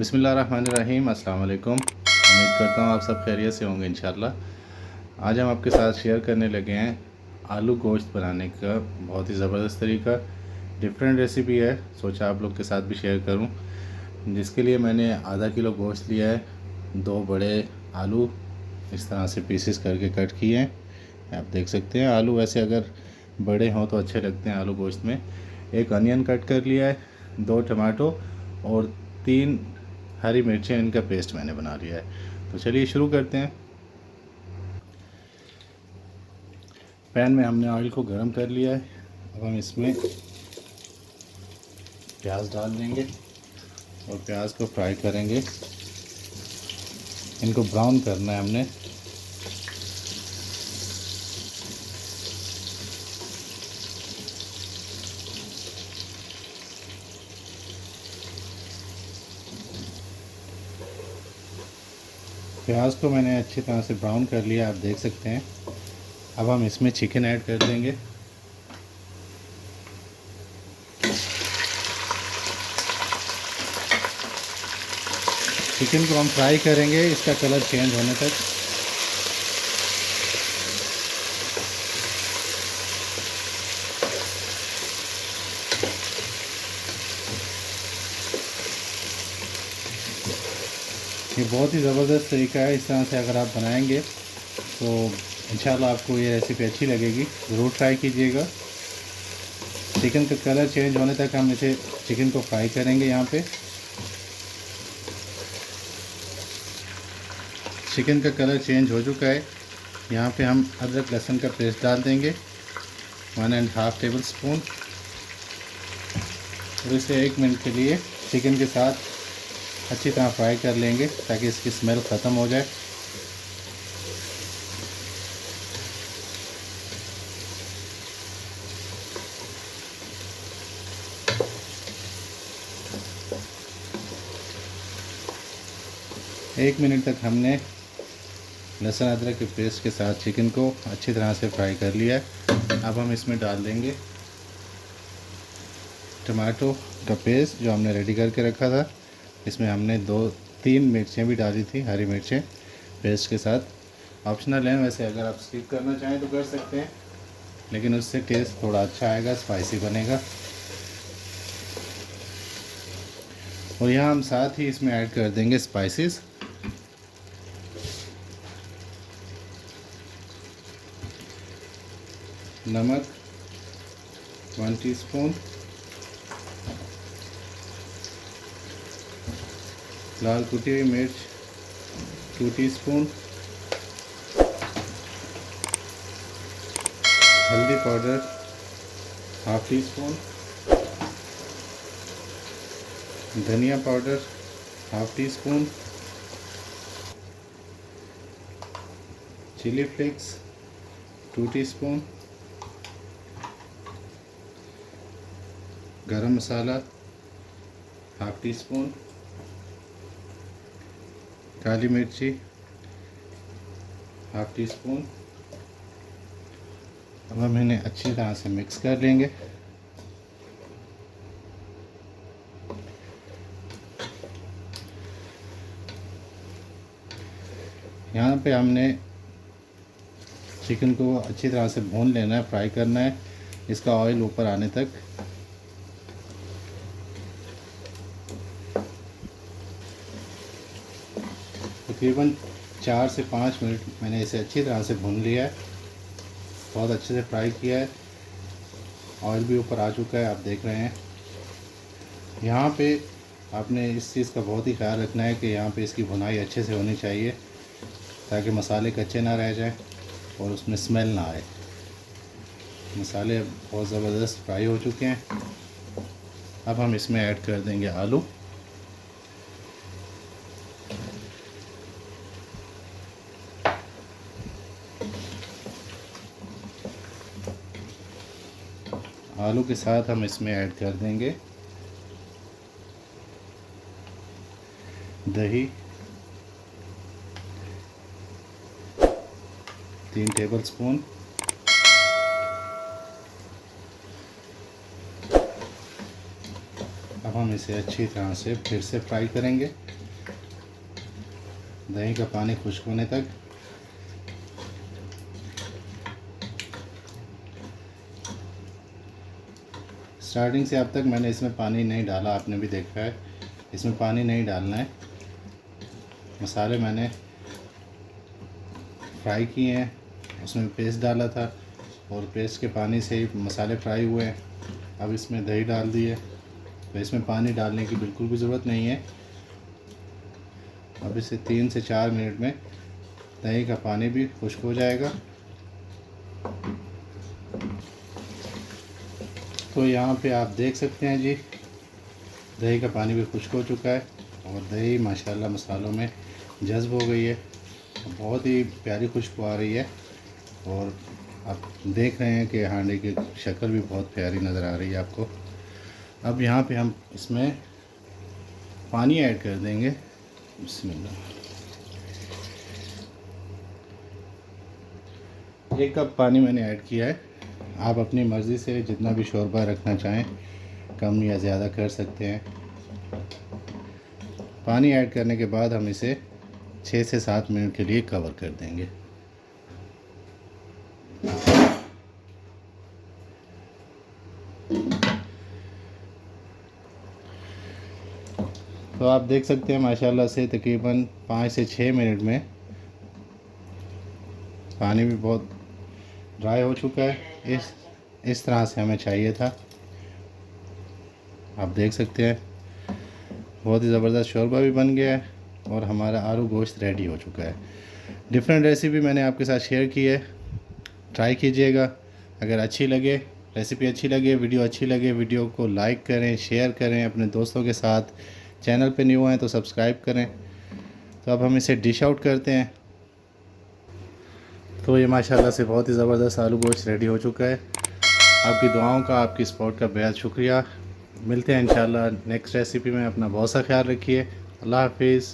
बिस्मिल्लाहिर्रहमानिर्रहीम। अस्सलाम वालेकुम। उम्मीद करता हूँ आप सब खैरियत से होंगे इंशाल्लाह। आज हम आपके साथ शेयर करने लगे हैं आलू गोश्त बनाने का बहुत ही ज़बरदस्त तरीका। डिफरेंट रेसिपी है, सोचा आप लोग के साथ भी शेयर करूं। जिसके लिए मैंने आधा किलो गोश्त लिया है, 2 बड़े आलू इस तरह से पीसेस करके कट किए हैं। आप देख सकते हैं आलू वैसे अगर बड़े हों तो अच्छे लगते हैं आलू गोश्त में। एक अनियन कट कर लिया है, 2 टमाटो और 3 हरी मिर्चें, इनका पेस्ट मैंने बना लिया है। तो चलिए शुरू करते हैं। पैन में हमने ऑयल को गर्म कर लिया है। अब हम इसमें प्याज डाल देंगे और प्याज को फ्राई करेंगे। इनको ब्राउन करना है हमने। प्याज को मैंने अच्छी तरह से ब्राउन कर लिया, आप देख सकते हैं। अब हम इसमें चिकन ऐड कर देंगे। चिकन को हम फ्राई करेंगे इसका कलर चेंज होने तक। ये बहुत ही ज़बरदस्त तरीका है। इस तरह से अगर आप बनाएंगे तो इंशाल्लाह आपको ये रेसिपी अच्छी लगेगी। ज़रूर ट्राई कीजिएगा। चिकन का कलर चेंज होने तक हम इसे चिकन को फ्राई करेंगे। यहाँ पे चिकन का कलर चेंज हो चुका है। यहाँ पे हम अदरक लहसुन का पेस्ट डाल देंगे, 1.5 टेबल स्पून। और इसे 1 मिनट के लिए चिकन के साथ अच्छी तरह फ्राई कर लेंगे ताकि इसकी स्मेल ख़त्म हो जाए। एक मिनट तक हमने लहसुन अदरक के पेस्ट के साथ चिकन को अच्छी तरह से फ्राई कर लिया है। अब हम इसमें डाल देंगे टमाटो का पेस्ट जो हमने रेडी करके रखा था। इसमें हमने 2-3 मिर्चें भी डाली थी, हरी मिर्चें पेस्ट के साथ। ऑप्शनल है वैसे, अगर आप स्किप करना चाहें तो कर सकते हैं, लेकिन उससे टेस्ट थोड़ा अच्छा आएगा, स्पाइसी बनेगा। और यहाँ हम साथ ही इसमें ऐड कर देंगे स्पाइसेस। नमक 1 टीस्पून, लाल कुटी हुई मिर्च 2 टीस्पून, हल्दी पाउडर 1/2 टीस्पून, धनिया powder 1/2 teaspoon, chilli flakes 2 teaspoon, garam masala 1/2 teaspoon, काली मिर्ची 1/2 टीस्पून। अब हम इन्हें अच्छी तरह से मिक्स कर लेंगे। यहाँ पे हमने चिकन को अच्छी तरह से भून लेना है, फ्राई करना है इसका ऑयल ऊपर आने तक। तकरीबन 4 से 5 मिनट मैंने इसे अच्छी तरह से भून लिया है, बहुत अच्छे से फ्राई किया है। ऑयल भी ऊपर आ चुका है, आप देख रहे हैं। यहाँ पे आपने इस चीज़ का बहुत ही ख्याल रखना है कि यहाँ पे इसकी भुनाई अच्छे से होनी चाहिए ताकि मसाले कच्चे ना रह जाएं और उसमें स्मेल ना आए। मसाले बहुत ज़बरदस्त फ्राई हो चुके हैं। अब हम इसमें ऐड कर देंगे आलू। आलू के साथ हम इसमें ऐड कर देंगे दही 3 टेबल स्पून, अब हम इसे अच्छी तरह से फिर से फ्राई करेंगे। दही का पानी खुश्क होने तक। स्टार्टिंग से अब तक मैंने इसमें पानी नहीं डाला, आपने भी देखा है, इसमें पानी नहीं डालना है। मसाले मैंने फ्राई किए हैं, उसमें पेस्ट डाला था और पेस्ट के पानी से ही मसाले फ्राई हुए हैं। अब इसमें दही डाल दी है, तो इसमें पानी डालने की बिल्कुल भी ज़रूरत नहीं है। अब इसे 3 से 4 मिनट में दही का पानी भी खुश्क हो जाएगा। तो यहाँ पे आप देख सकते हैं जी, दही का पानी भी खुश्क हो चुका है और दही माशाल्लाह मसालों में जज़्ब हो गई है। बहुत ही प्यारी खुशबू आ रही है और आप देख रहे हैं कि हांडी की शक्ल भी बहुत प्यारी नज़र आ रही है आपको। अब यहाँ पे हम इसमें पानी ऐड कर देंगे। बिस्मिल्लाह। 1 कप पानी मैंने ऐड किया है। आप अपनी मर्ज़ी से जितना भी शोरबा रखना चाहें कम या ज़्यादा कर सकते हैं। पानी ऐड करने के बाद हम इसे 6 से 7 मिनट के लिए कवर कर देंगे। तो आप देख सकते हैं माशाल्लाह से तकरीबन 5 से 6 मिनट में पानी भी बहुत ड्राई हो चुका है। इस तरह से हमें चाहिए था। आप देख सकते हैं बहुत ही ज़बरदस्त शोरबा भी बन गया है और हमारा आलू गोश्त रेडी हो चुका है। डिफरेंट रेसिपी मैंने आपके साथ शेयर की है, ट्राई कीजिएगा। अगर अच्छी लगे, रेसिपी अच्छी लगे, वीडियो अच्छी लगे, वीडियो को लाइक करें, शेयर करें अपने दोस्तों के साथ। चैनल पे न्यू हैं तो सब्सक्राइब करें। तो अब हम इसे डिश आउट करते हैं। तो ये माशाल्लाह से बहुत ही ज़बरदस्त आलू गोश्त रेडी हो चुका है। आपकी दुआओं का, आपकी सपोर्ट का बेहद शुक्रिया। मिलते हैं इंशाल्लाह नेक्स्ट रेसिपी में। अपना बहुत सा ख्याल रखिए। अल्लाह हाफिज़।